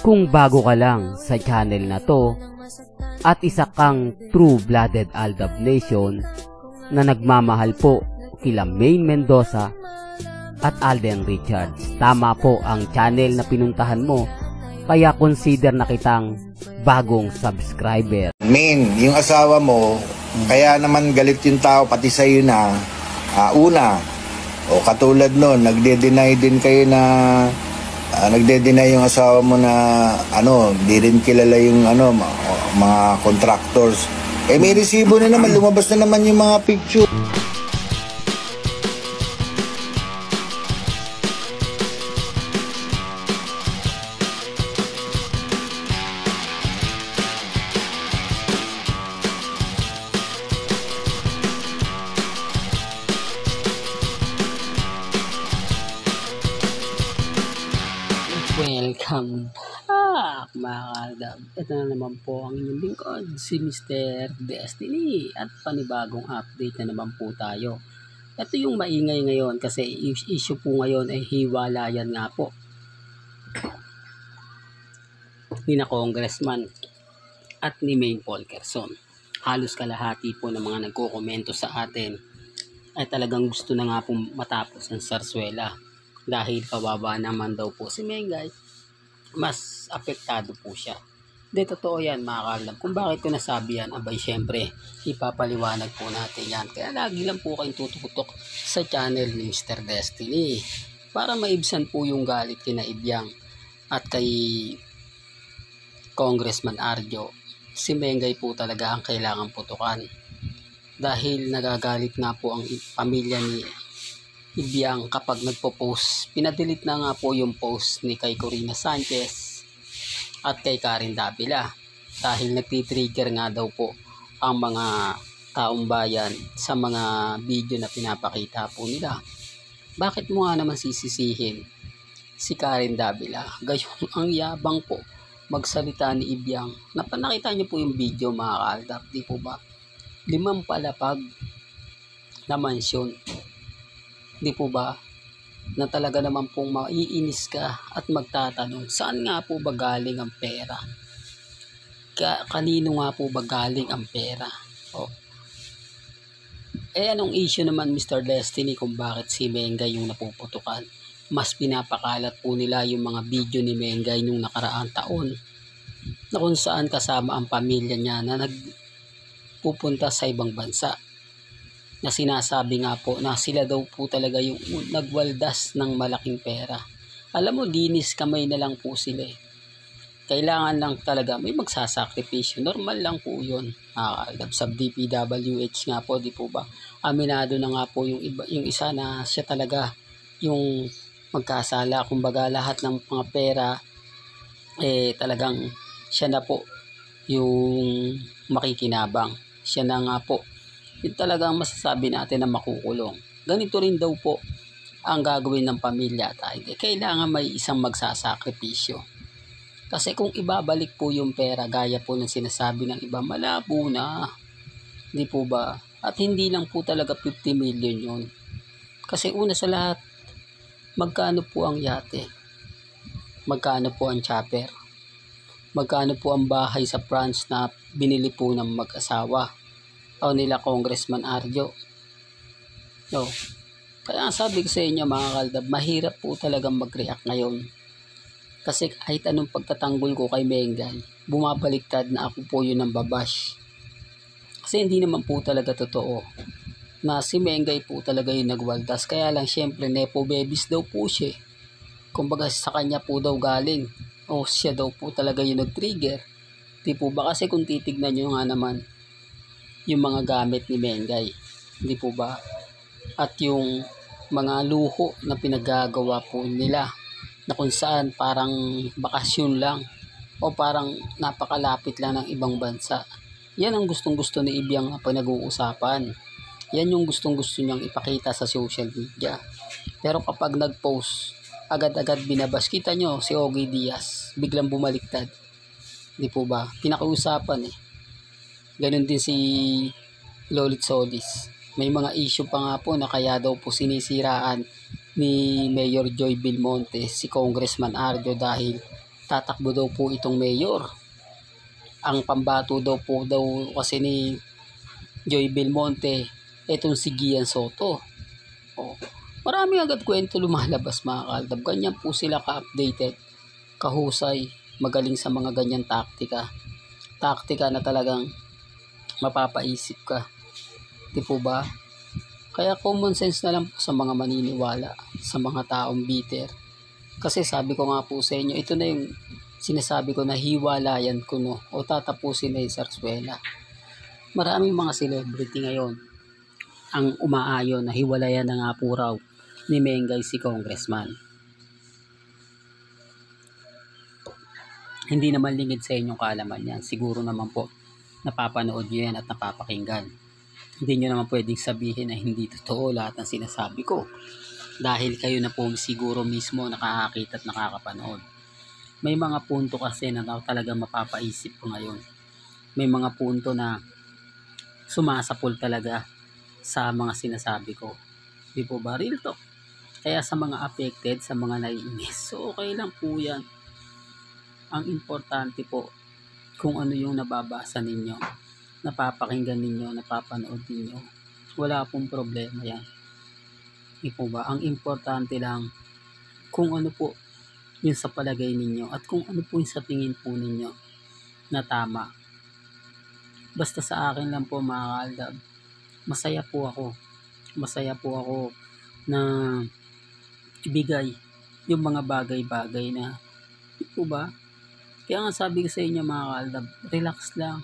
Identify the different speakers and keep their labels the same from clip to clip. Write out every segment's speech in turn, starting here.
Speaker 1: Kung bago ka lang sa channel na to at isa kang true-blooded Aldab Nation na nagmamahal po kila Maine Mendoza at Alden Richards, tama po ang channel na pinuntahan mo, kaya consider na kitang bagong subscriber.
Speaker 2: Maine, yung asawa mo, kaya naman galit yung tao pati sa'yo na una, o katulad nun, nagde-deny din kayo na nagde-deny yung asawa mo na di rin kilala yung mga contractors. May resibo na naman, lumabas na naman yung mga picture.
Speaker 3: Welcome back mga Aldab. Ito na naman po ang inyong lingkod, si Mr. Destiny, at panibagong update na naman po tayo. Ito yung maingay ngayon kasi issue po ngayon ay hiwalayan nga po ni na Congressman at ni Maine Polkerson. Halos kalahati po ng mga nagkokomento sa atin ay talagang gusto na nga po matapos ang sarswela. Dahil kawawa naman daw po si Mengay, mas apektado po siya. De totoo yan mga Aldab. Kung bakit ko nasabi yan, abay syempre, ipapaliwanag po natin yan. Kaya lagi lang po kayong tututok sa channel ni Mr. Destiny para maibsan po yung galit kina Ibyang at kay Congressman Arjo. Si Mengay po talaga ang kailangan putukan. Dahil nagagalit nga po ang pamilya ni Ibyang kapag nagpo-post. Pinadelete na nga po yung post ni kay Corina Sanchez at kay Karen Davila dahil nagtitrigger nga daw po ang mga taong bayan sa mga video na pinapakita po nila. Bakit mo nga naman sisisihin si Karen Davila? Gayon ang yabang po magsalita ni Ibyang. Nakita niyo po yung video mga Aldab, di po ba? 5 palapag na mansyon. Di po ba, na talaga naman pong maiinis ka at magtatanong, saan nga po ba galing ang pera? Kanino nga po ba galing ang pera? Anong issue naman Mr. Destiny kung bakit si Mengay yung napuputukan? Mas pinapakalat po nila yung mga video ni Mengay nung nakaraang taon na kung saan kasama ang pamilya niya na nagpupunta sa ibang bansa. Na sinasabi nga po na sila daw po talaga yung nagwaldas ng malaking pera. Alam mo, linis kamay na lang po sila eh. Kailangan lang talaga may magsasakripisyo. Normal lang po yun. Sa DPWH nga po, di po ba? Aminado na nga po yung isa na siya talaga yung magkasala. Kumbaga lahat ng mga pera talagang siya na po yung makikinabang. Siya na nga po yun talagang masasabi natin na makukulong. Ganito rin daw po ang gagawin ng pamilya tayo. Kailangan may isang magsasakripisyo. Kasi kung ibabalik po yung pera, gaya po ng sinasabi ng iba, malabo na. Di po ba? At hindi lang po talaga 50 million yun. Kasi una sa lahat, magkano po ang yate? Magkano po ang chopper? Magkano po ang bahay sa France na binili po ng mag-asawa? O nila Congressman Arjo. Kaya sabi ko sa inyo mga Aldab, mahirap po talagang mag-react ngayon. Kasi kahit anong pagtatanggol ko kay Mengay, bumabaliktad na ako po yun ng babash. Kasi hindi naman po talaga totoo na si Mengay po talaga yung nagwaldas. Kaya lang syempre nepo babies daw po siya. Kumbaga sa kanya po daw galing. O siya daw po talaga yung nag-trigger. Di po ba? Kasi kung titignan nyo nga naman yung mga gamit ni Mengay, hindi po ba? At yung mga luho na pinagagawa po nila na kung saan parang bakasyon lang o parang napakalapit lang ng ibang bansa. Yan ang gustong-gusto ni Ibyang na pinag-uusapan. Yan yung gustong-gusto niyang ipakita sa social media. Pero kapag nag-post, agad-agad binabas. Kita nyo si Ogie Diaz, biglang bumaliktad. Hindi po ba? Pinakiusapan eh. Ganon din si Lolit Solis. May mga issue pa nga po na kaya daw po sinisiraan ni Mayor Joy Belmonte si Congressman Arjo dahil tatakbo daw po itong mayor. Ang pambato daw po kasi ni Joy Belmonte, itong si Gian Soto. Oh, marami agad kwento lumalabas mga kaaldab. Ganyan po sila ka-updated, kahusay, magaling sa mga ganyan taktika. Taktika na talagang mapapaisip ka. Di po ba? Kaya common sense na lang po sa mga maniniwala, sa mga taong bitter. Kasi sabi ko nga po sa inyo, ito na yung sinasabi ko na hiwalayan ko no, o tatapusin na yung Zarzuela. Maraming mga celebrity ngayon ang umaayon na hiwalayan na nga po raw ni Mengay si Congressman. Hindi naman lingid sa inyong kaalaman yan. Siguro naman po napapanood nyo yan at napapakinggan. Hindi nyo naman pwedeng sabihin na hindi totoo lahat ng sinasabi ko. Dahil kayo na po siguro mismo nakakakita at nakakapanood. May mga punto kasi na talaga mapapaisip ko ngayon. May mga punto na sumasapol talaga sa mga sinasabi ko. Di po ba? Real talk. Kaya sa mga affected, sa mga naiinis, so okay lang po yan. Ang importante po, kung ano yung nababasa ninyo, napapakinggan ninyo, napapanood ninyo, wala pong problema yan. Di po ba? Ang importante lang kung ano po yung sa palagay ninyo at kung ano po yung sa tingin po ninyo na tama. Basta sa akin lang po mga kaaldab, masaya po ako. Masaya po ako na ibigay yung mga bagay-bagay na, di po ba? Kaya nga sabi ko sa inyo mga kaaldab, relax lang.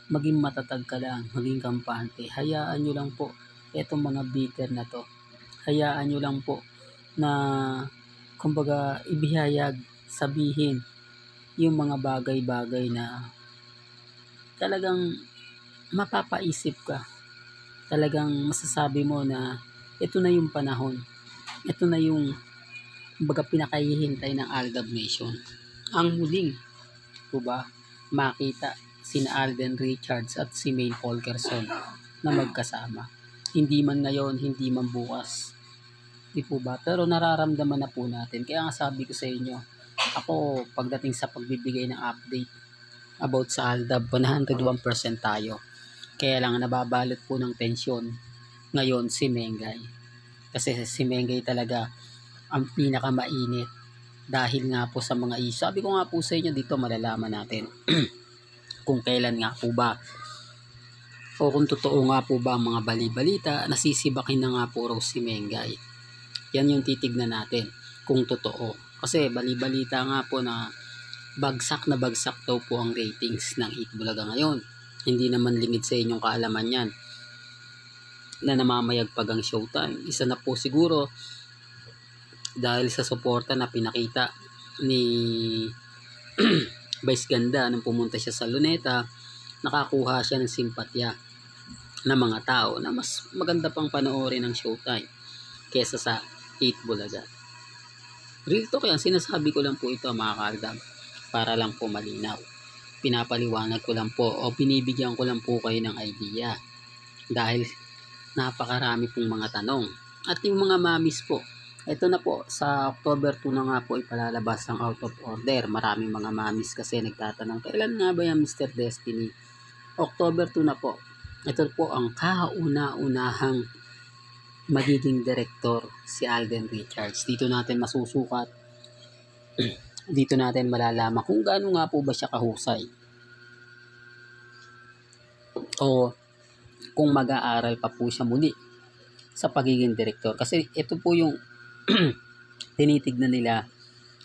Speaker 3: Maging matatag ka lang, maging kampante. Hayaan nyo lang po itong mga bitter na to. Hayaan nyo lang po na kumbaga ibihayag, sabihin yung mga bagay-bagay na talagang mapapaisip ka. Talagang masasabi mo na ito na yung panahon. Ito na yung kumbaga pinakahihintay ng Aldab Nation. Ang huling, diba, makita sina Alden Richards at si Maine Fulkerson na magkasama. Hindi man ngayon, hindi man bukas. Di po ba? Pero nararamdaman na po natin. Kaya nga sabi ko sa inyo, ako pagdating sa pagbibigay ng update about sa Aldab, 101% tayo. Kaya lang nababalot po ng tensyon ngayon si Mengay. Kasi si Mengay talaga ang pinakamainit dahil nga po sa mga issue. Sabi ko nga po sa inyo dito, malalaman natin kung kailan nga po ba o kung totoo nga po ba ang mga bali-balita, nasisibakin na nga po raw si Mengay. Yan yung titignan natin kung totoo. Kasi bali-balita nga po na bagsak daw po ang ratings ng Eat Bulaga ngayon. Hindi naman lingid sa inyong kaalaman yan na namamayagpag ang Showtime. Isa na po siguro dahil sa suporta na pinakita ni Vice Ganda nung pumunta siya sa Luneta, nakakuha siya ng simpatya ng mga tao na mas maganda pang panoorin ng Showtime kesa sa Eat Bulaga. Real talk yan, sinasabi ko lang po ito mga kaaldab para lang po malinaw. Pinapaliwanag ko lang po o binibigyan ko lang po kayo ng idea dahil napakarami pong mga tanong. At yung mga mamis po, ito na po, sa October 2 na nga po ipalalabas ang Out of Order. Maraming mga mamis kasi nagtatanong, kailan nga ba yan Mr. Destiny? October 2 na po. Ito po ang kauna-unahang magiging director si Alden Richards. Dito natin masusukat, dito natin malalaman kung gaano nga po ba siya kahusay. O kung mag-aaral pa po siya muli sa pagiging director. Kasi ito po yung tinitignan nila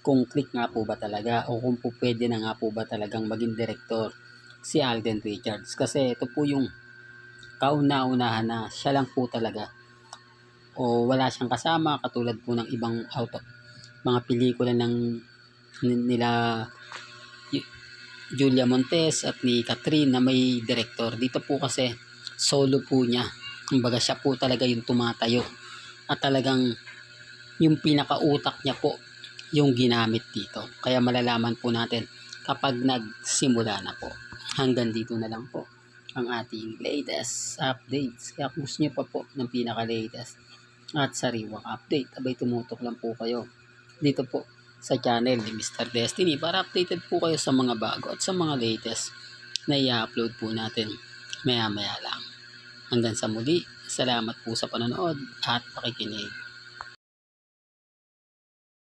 Speaker 3: kung click nga po ba talaga o kung po pwede na nga po ba talagang maging director si Alden Richards. Kasi ito po yung kauna-unahan na siya lang po talaga o wala siyang kasama katulad po ng ibang mga pelikula ng nila Julia Montes at ni Catherine na may director. Dito po kasi solo po niya. Kumbaga siya po talaga yung tumatayo at talagang yung pinakautak niya po yung ginamit dito. Kaya malalaman po natin kapag nagsimula na po. Hanggang dito na lang po ang ating latest updates. Kaya kung gusto nyo pa po ng pinaka-latest at sariwang update, abay tumutok lang po kayo dito po sa channel ni Mr. Destiny para updated po kayo sa mga bago at sa mga latest na i-upload po natin maya maya lang. Hanggang sa muli, salamat po sa panonood at pakikinig.